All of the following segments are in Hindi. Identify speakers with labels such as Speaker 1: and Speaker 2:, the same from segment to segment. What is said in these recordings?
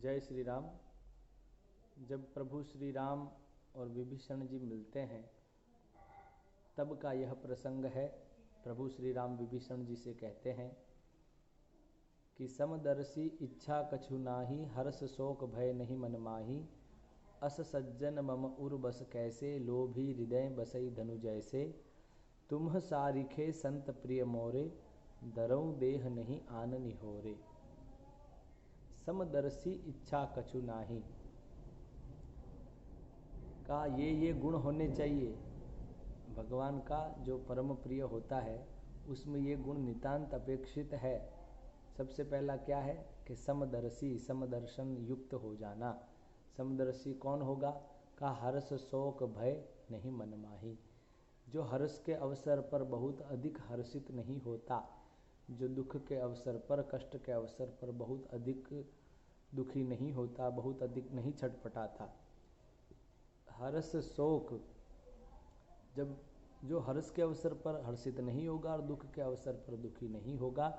Speaker 1: जय श्री राम। जब प्रभु श्री राम और विभीषण जी मिलते हैं तब का यह प्रसंग है। प्रभु श्री राम विभीषण जी से कहते हैं कि समदर्शी इच्छा कछु नाही, हर्ष शोक भय नहीं मन माही। अस सज्जन मम उर बस कैसे, लोभी हृदय बसई धनु जैसे। तुम सारिखे संत प्रिय मोरे, दरऊं देह नहीं आन निहोरे। समदर्शी इच्छा कछु नाही का ये गुण होने चाहिए। भगवान का जो परम प्रिय होता है उसमें ये गुण नितांत अपेक्षित है। सबसे पहला क्या है कि समदर्शी, समदर्शन युक्त हो जाना। समदर्शी कौन होगा का हर्ष शोक भय नहीं मनमाही, जो हर्ष के अवसर पर बहुत अधिक हर्षित नहीं होता, जो दुख के अवसर पर कष्ट के अवसर पर बहुत अधिक दुखी नहीं होता, बहुत अधिक नहीं छटपटाता। हर्ष शोक, जब जो हर्ष के अवसर पर हर्षित नहीं होगा और दुख के अवसर पर दुखी नहीं होगा,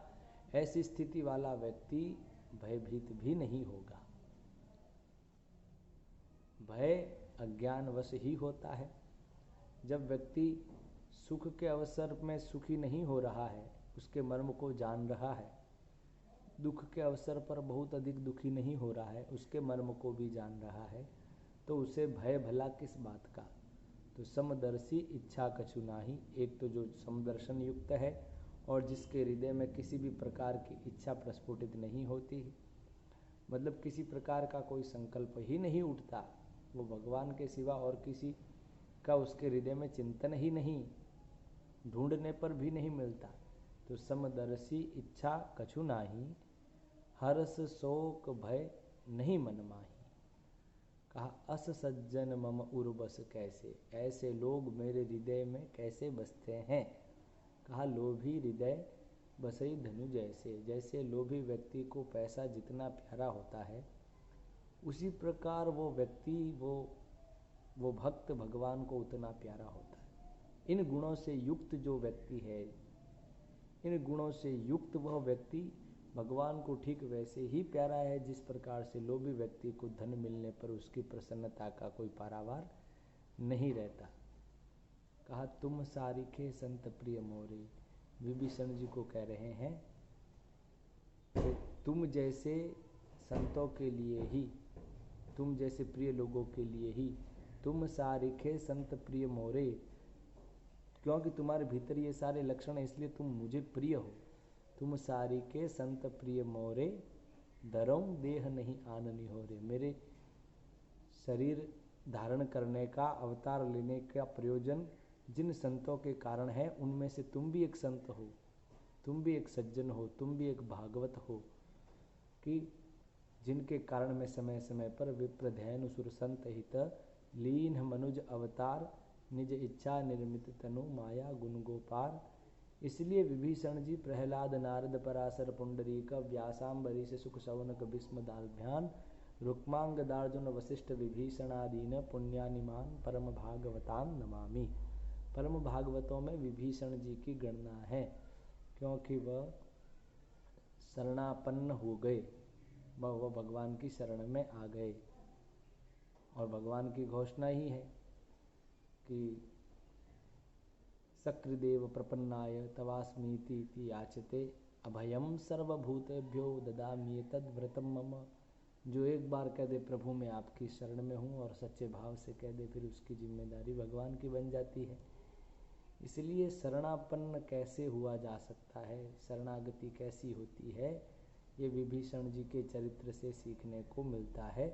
Speaker 1: ऐसी स्थिति वाला व्यक्ति भयभीत भी नहीं होगा। भय अज्ञानवश ही होता है। जब व्यक्ति सुख के अवसर में सुखी नहीं हो रहा है, उसके मर्म को जान रहा है, दुख के अवसर पर बहुत अधिक दुखी नहीं हो रहा है, उसके मर्म को भी जान रहा है, तो उसे भय भला किस बात का। तो समदर्शी इच्छा कछु नाही, एक तो जो समदर्शन युक्त है और जिसके हृदय में किसी भी प्रकार की इच्छा प्रस्फुटित नहीं होती, मतलब किसी प्रकार का कोई संकल्प ही नहीं उठता, वो भगवान के सिवा और किसी का उसके हृदय में चिंतन ही नहीं, ढूंढने पर भी नहीं मिलता। तो समदर्शी इच्छा कछु नाही, हर्ष शोक भय नहीं मनमाही। कहा अस सज्जन मम उर बस कैसे, ऐसे लोग मेरे हृदय में कैसे बसते हैं। कहा लोभी हृदय बसई धनु जैसे, जैसे लोभी व्यक्ति को पैसा जितना प्यारा होता है उसी प्रकार वो व्यक्ति वो भक्त भगवान को उतना प्यारा होता है। इन गुणों से युक्त जो व्यक्ति है, इन गुणों से युक्त वह व्यक्ति भगवान को ठीक वैसे ही प्यारा है जिस प्रकार से लोभी व्यक्ति को धन मिलने पर उसकी प्रसन्नता का कोई पारावार नहीं रहता। कहा तुम सारिखे संत प्रिय मोरे, विभीषण जी को कह रहे हैं कि तुम जैसे संतों के लिए ही, तुम जैसे प्रिय लोगों के लिए ही, तुम सारिखे संत प्रिय मोरे, क्योंकि तुम्हारे भीतर ये सारे लक्षण हैं इसलिए तुम मुझे प्रिय हो। तुम सारिके संत प्रिय मोरे, दरऊं देह नहीं आन निहोरे। मेरे शरीर धारण करने का, अवतार लेने का प्रयोजन जिन संतों के कारण है उनमें से तुम भी एक संत हो, तुम भी एक सज्जन हो, तुम भी एक भागवत हो, कि जिनके कारण में समय समय पर विप्रधैनु सुर संत हित, लीन मनुज अवतार, निज इच्छा निर्मित तनु माया गुण गोपार। इसलिए विभीषण जी प्रहलाद नारद पराशर पुंडरीक व्यासाम्बरीश सुख शौनक भीष्म दाल्भ्यान, रुक्मांग दार्जुन वशिष्ठ विभीषणादीन, पुण्यानिमान परम भागवतान नमामि। परम भागवतों में विभीषण जी की गणना है, क्योंकि वह शरणापन्न हो गए, वह भगवान की शरण में आ गए। और भगवान की घोषणा ही है कि सक्रदेव प्रपन्नाय तवास्मीति याचते, अभयम सर्वभूतेभ्यो ददाम्येतद् व्रतम मम। जो एक बार कह दे प्रभु मैं आपकी शरण में हूँ और सच्चे भाव से कह दे, फिर उसकी जिम्मेदारी भगवान की बन जाती है। इसलिए शरणापन्न कैसे हुआ जा सकता है, शरणागति कैसी होती है, ये विभीषण जी के चरित्र से सीखने को मिलता है।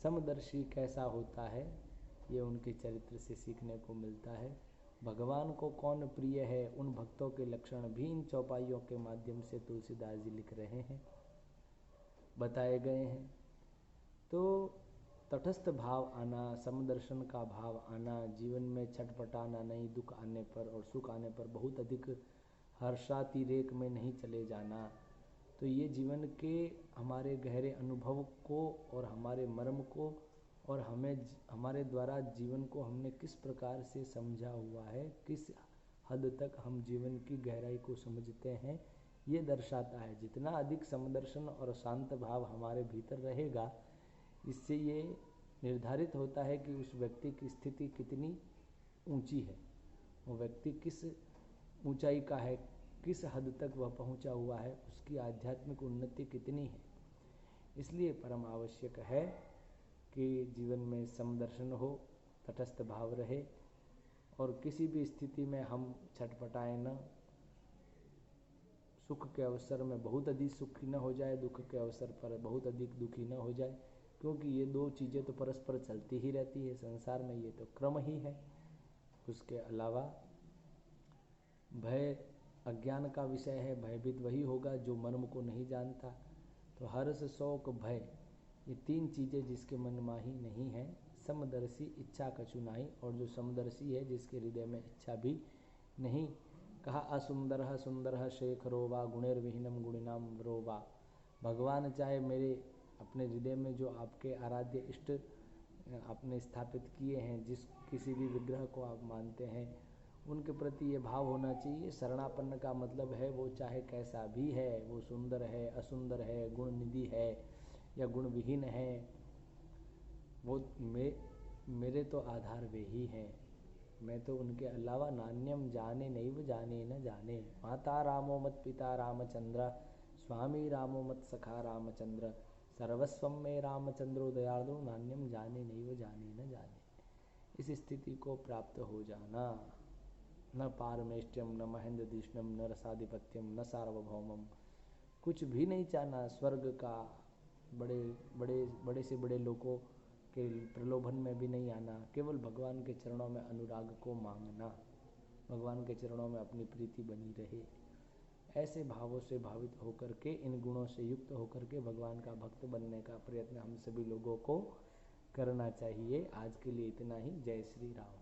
Speaker 1: समदर्शी कैसा होता है ये उनके चरित्र से सीखने को मिलता है। भगवान को कौन प्रिय है, उन भक्तों के लक्षण भी इन चौपाइयों के माध्यम से तुलसीदास जी लिख रहे हैं, बताए गए हैं। तो तटस्थ भाव आना, समदर्शन का भाव आना, जीवन में छटपटाना नहीं, दुख आने पर और सुख आने पर बहुत अधिक हर्षातिरेक में नहीं चले जाना, तो ये जीवन के हमारे गहरे अनुभव को और हमारे मर्म को और हमारे द्वारा जीवन को हमने किस प्रकार से समझा हुआ है, किस हद तक हम जीवन की गहराई को समझते हैं, ये दर्शाता है। जितना अधिक समदर्शन और शांत भाव हमारे भीतर रहेगा, इससे ये निर्धारित होता है कि उस व्यक्ति की स्थिति कितनी ऊंची है, वो व्यक्ति किस ऊंचाई का है, किस हद तक वह पहुंचा हुआ है, उसकी आध्यात्मिक उन्नति कितनी है। इसलिए परम आवश्यक है कि जीवन में समदर्शन हो, तटस्थ भाव रहे और किसी भी स्थिति में हम छटपटाएं न। सुख के अवसर में बहुत अधिक सुखी न हो जाए, दुख के अवसर पर बहुत अधिक दुखी न हो जाए, क्योंकि ये दो चीज़ें तो परस्पर चलती ही रहती है संसार में, ये तो क्रम ही है। उसके अलावा भय अज्ञान का विषय है, भयभीत वही होगा जो मर्म को नहीं जानता। तो हर्ष शोक भय, ये तीन चीज़ें जिसके मन माही नहीं है, समदर्शी इच्छा कछु नाही, और जो समदर्शी है जिसके हृदय में इच्छा भी नहीं। कहा असुंदर सुंदर शेखरो वा गुणैर्विहीनम गुणिनाम रोवा। भगवान चाहे मेरे अपने हृदय में जो आपके आराध्य इष्ट आपने स्थापित किए हैं, जिस किसी भी विग्रह को आप मानते हैं, उनके प्रति ये भाव होना चाहिए। शरणापन्न का मतलब है वो चाहे कैसा भी है, वो सुंदर है, असुंदर है, गुण निधि है या गुण विहीन है, वो मेरे तो आधार वे ही हैं। मैं तो उनके अलावा नान्यम जाने नैव जाने न जाने। माता रामो मत पिता रामचंद्र, स्वामी रामो मत सखा रामचंद्र, सर्वस्वम में रामचंद्रो दयालु, नान्यम जाने नैव जाने न जाने। इस स्थिति को प्राप्त हो जाना। न पारमेष्ट्यम न महेंद्रधिष्णम न रसाधिपत्यम न सार्वभौमम, कुछ भी नहीं चाहना स्वर्ग का, बड़े से बड़े लोगों के प्रलोभन में भी नहीं आना, केवल भगवान के चरणों में अनुराग को मांगना, भगवान के चरणों में अपनी प्रीति बनी रहे। ऐसे भावों से भावित होकर के, इन गुणों से युक्त होकर के भगवान का भक्त बनने का प्रयत्न हम सभी लोगों को करना चाहिए। आज के लिए इतना ही। जय श्री राम।